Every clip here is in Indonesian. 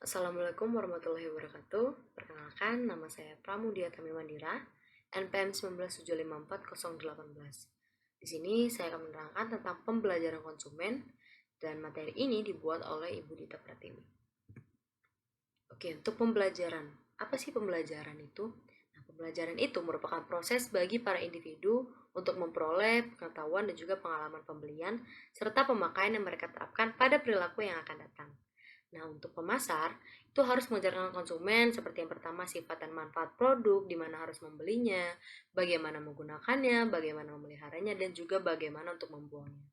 Assalamualaikum warahmatullahi wabarakatuh. Perkenalkan, nama saya Pramudia Tamimandira, NPM 1975408. Di sini saya akan menerangkan tentang pembelajaran konsumen dan materi ini dibuat oleh Ibu Dita Pratiwi. Oke, untuk pembelajaran. Apa sih pembelajaran itu? Nah, pembelajaran itu merupakan proses bagi para individu untuk memperoleh pengetahuan dan juga pengalaman pembelian serta pemakaian yang mereka terapkan pada perilaku yang akan datang. Nah, untuk pemasar, itu harus mengajarkan konsumen seperti yang pertama sifat dan manfaat produk, di mana harus membelinya, bagaimana menggunakannya, bagaimana memeliharanya, dan juga bagaimana untuk membuangnya.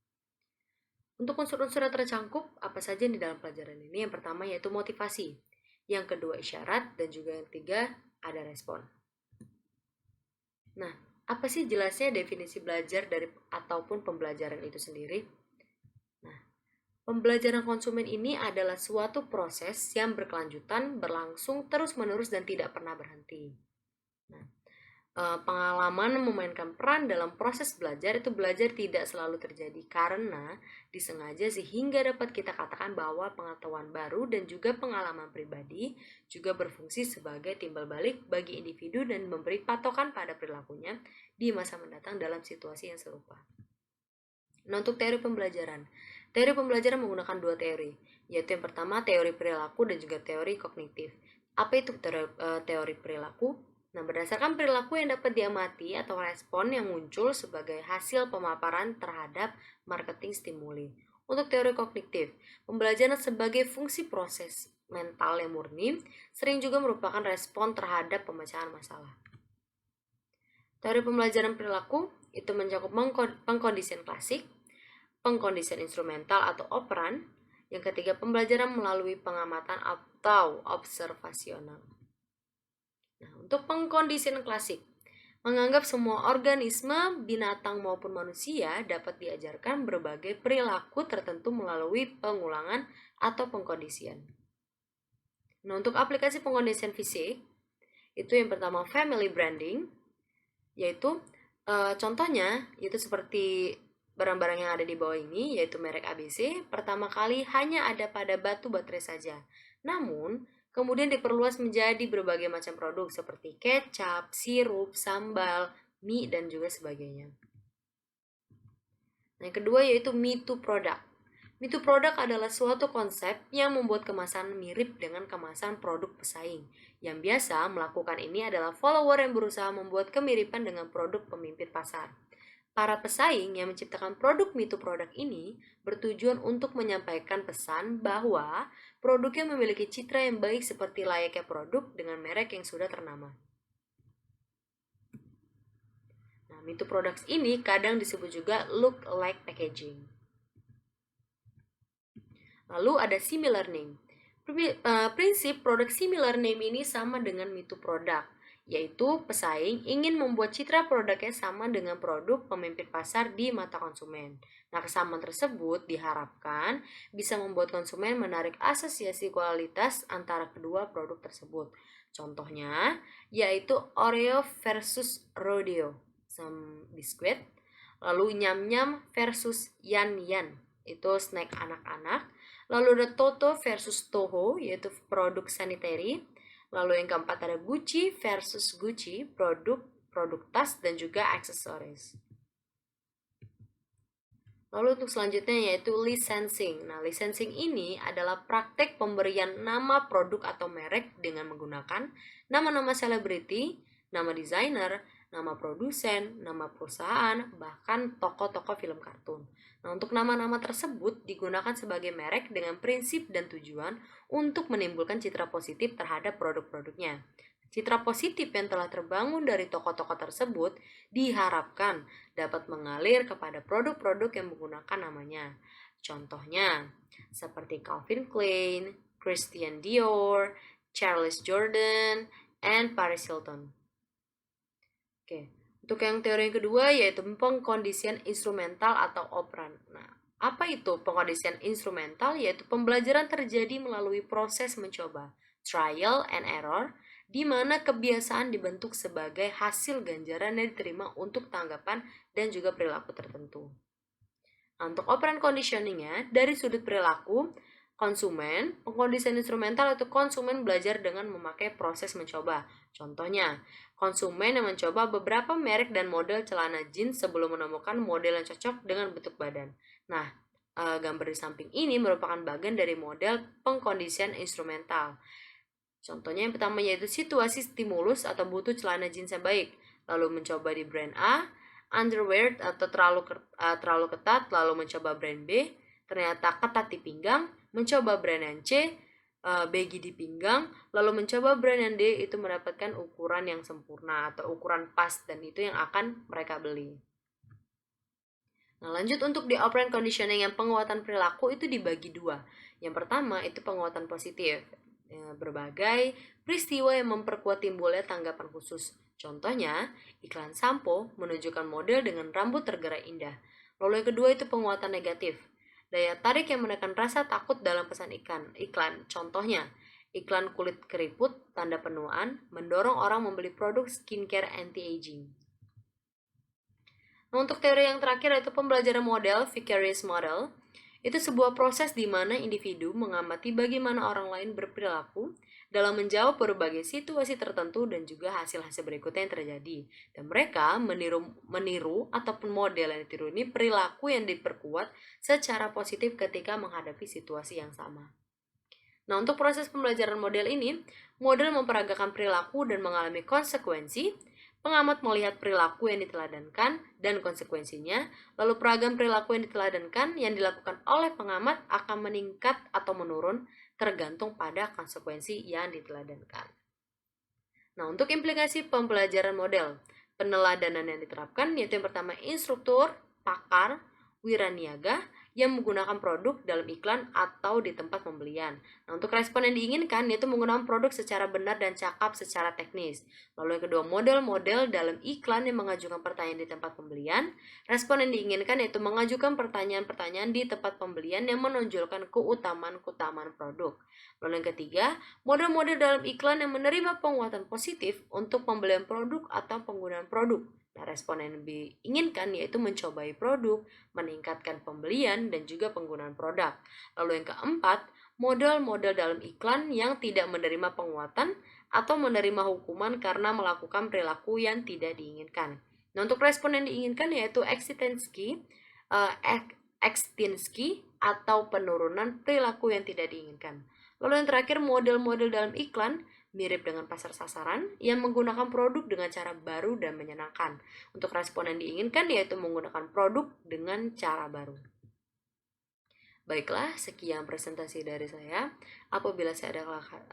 Untuk unsur-unsur yang tercangkup, apa saja di dalam pelajaran ini? Yang pertama yaitu motivasi, yang kedua isyarat, dan juga yang ketiga ada respon. Nah, apa sih jelasnya definisi belajar dari ataupun pembelajaran itu sendiri? Pembelajaran konsumen ini adalah suatu proses yang berkelanjutan, berlangsung terus-menerus dan tidak pernah berhenti. Nah, pengalaman memainkan peran dalam proses belajar itu belajar tidak selalu terjadi karena disengaja sehingga dapat kita katakan bahwa pengetahuan baru dan juga pengalaman pribadi juga berfungsi sebagai timbal balik bagi individu dan memberi patokan pada perilakunya di masa mendatang dalam situasi yang serupa. Nah, untuk teori pembelajaran. Teori pembelajaran menggunakan dua teori, yaitu yang pertama teori perilaku dan juga teori kognitif. Apa itu teori perilaku? Nah, berdasarkan perilaku yang dapat diamati atau respon yang muncul sebagai hasil pemaparan terhadap marketing stimuli. Untuk teori kognitif, pembelajaran sebagai fungsi proses mental yang murni sering juga merupakan respon terhadap pemecahan masalah. Teori pembelajaran perilaku itu mencakup pengkondisian klasik, pengkondisian instrumental atau operan. Yang ketiga, pembelajaran melalui pengamatan atau observasional. Nah, untuk pengkondisian klasik, menganggap semua organisme, binatang maupun manusia dapat diajarkan berbagai perilaku tertentu melalui pengulangan atau pengkondisian. Nah, untuk aplikasi pengkondisian fisik, itu yang pertama family branding, yaitu contohnya itu seperti barang-barang yang ada di bawah ini, yaitu merek ABC, pertama kali hanya ada pada batu baterai saja. Namun, kemudian diperluas menjadi berbagai macam produk seperti kecap, sirup, sambal, mie, dan juga sebagainya. Nah, yang kedua yaitu Me Too product. Me Too product adalah suatu konsep yang membuat kemasan mirip dengan kemasan produk pesaing. Yang biasa melakukan ini adalah follower yang berusaha membuat kemiripan dengan produk pemimpin pasar. Para pesaing yang menciptakan produk Me Too product ini bertujuan untuk menyampaikan pesan bahwa produknya memiliki citra yang baik seperti layaknya produk dengan merek yang sudah ternama. Nah, Me Too products ini kadang disebut juga look alike packaging. Lalu ada similar name. Prinsip produk similar name ini sama dengan Me Too product, yaitu pesaing ingin membuat citra produknya sama dengan produk pemimpin pasar di mata konsumen. Nah, kesamaan tersebut diharapkan bisa membuat konsumen menarik asosiasi kualitas antara kedua produk tersebut. Contohnya, yaitu Oreo versus Rodeo, some biskuit. Lalu Nyam-Nyam versus Yan-Yan, itu snack anak-anak. Lalu ada Toto versus Toho, yaitu produk sanitary. Lalu yang keempat ada Gucci versus Gucci, produk tas dan juga aksesoris. Lalu untuk selanjutnya yaitu licensing. Nah, licensing ini adalah praktek pemberian nama produk atau merek dengan menggunakan nama-nama selebriti, nama desainer, nama produsen, nama perusahaan, bahkan tokoh-tokoh film kartun. Nah, untuk nama-nama tersebut digunakan sebagai merek dengan prinsip dan tujuan untuk menimbulkan citra positif terhadap produk-produknya. Citra positif yang telah terbangun dari tokoh-tokoh tersebut diharapkan dapat mengalir kepada produk-produk yang menggunakan namanya. Contohnya, seperti Calvin Klein, Christian Dior, Charles Jordan, and Paris Hilton. Oke, untuk yang teori yang kedua yaitu pengkondisian instrumental atau operan. Nah, apa itu pengkondisian instrumental? Yaitu pembelajaran terjadi melalui proses mencoba, trial and error, di mana kebiasaan dibentuk sebagai hasil ganjaran yang diterima untuk tanggapan dan juga perilaku tertentu. Nah, untuk operant conditioningnya, dari sudut perilaku, Konsumen, pengkondisian instrumental itu konsumen belajar dengan memakai proses mencoba. Contohnya, konsumen yang mencoba beberapa merek dan model celana jeans sebelum menemukan model yang cocok dengan bentuk badan. Nah, gambar di samping ini merupakan bagian dari model pengkondisian instrumental. Contohnya yang pertama yaitu situasi stimulus atau butuh celana jeans yang baik, lalu mencoba di brand A, underwear atau terlalu ketat, lalu mencoba brand B, ternyata ketat di pinggang, mencoba brand yang C, baggy di pinggang, lalu mencoba brand yang D itu mendapatkan ukuran yang sempurna atau ukuran pas dan itu yang akan mereka beli. Nah, lanjut untuk di operant conditioning yang penguatan perilaku itu dibagi dua. Yang pertama itu penguatan positif. Berbagai peristiwa yang memperkuat timbulnya tanggapan khusus. Contohnya, iklan sampo menunjukkan model dengan rambut tergerak indah. Lalu yang kedua itu penguatan negatif. Daya tarik yang menekan rasa takut dalam pesan iklan. Contohnya, iklan kulit keriput, tanda penuaan, mendorong orang membeli produk skincare anti-aging. Nah, untuk teori yang terakhir yaitu pembelajaran model, vicarious model. Itu sebuah proses di mana individu mengamati bagaimana orang lain berperilaku dalam menjawab berbagai situasi tertentu dan juga hasil-hasil berikutnya yang terjadi. Dan mereka meniru ataupun model yang ditiru ini perilaku yang diperkuat secara positif ketika menghadapi situasi yang sama. Nah, untuk proses pembelajaran model ini, model memperagakan perilaku dan mengalami konsekuensi. Pengamat melihat perilaku yang diteladankan dan konsekuensinya, lalu peragam perilaku yang diteladankan yang dilakukan oleh pengamat akan meningkat atau menurun tergantung pada konsekuensi yang diteladankan. Nah, untuk implikasi pembelajaran model, peneladanan yang diterapkan yaitu yang pertama instruktur, pakar, wiraniaga yang menggunakan produk dalam iklan atau di tempat pembelian. Nah, untuk respon yang diinginkan yaitu menggunakan produk secara benar dan cakap secara teknis. Lalu yang kedua, model-model dalam iklan yang mengajukan pertanyaan di tempat pembelian. Respon yang diinginkan yaitu mengajukan pertanyaan-pertanyaan di tempat pembelian yang menonjolkan keutamaan-keutamaan produk. Lalu yang ketiga, model-model dalam iklan yang menerima penguatan positif untuk pembelian produk atau penggunaan produk. Nah, respon yang diinginkan yaitu mencobai produk, meningkatkan pembelian, dan juga penggunaan produk. Lalu yang keempat, model-model dalam iklan yang tidak menerima penguatan atau menerima hukuman karena melakukan perilaku yang tidak diinginkan. Nah, untuk respon yang diinginkan yaitu Extinsky atau penurunan perilaku yang tidak diinginkan. Lalu yang terakhir, model-model dalam iklan mirip dengan pasar sasaran yang menggunakan produk dengan cara baru dan menyenangkan. Untuk respon yang diinginkan yaitu menggunakan produk dengan cara baru. Baiklah, sekian presentasi dari saya. Apabila saya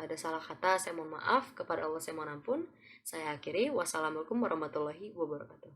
ada salah kata, saya mohon maaf. Kepada Allah saya mohon ampun. Saya akhiri. Wassalamualaikum warahmatullahi wabarakatuh.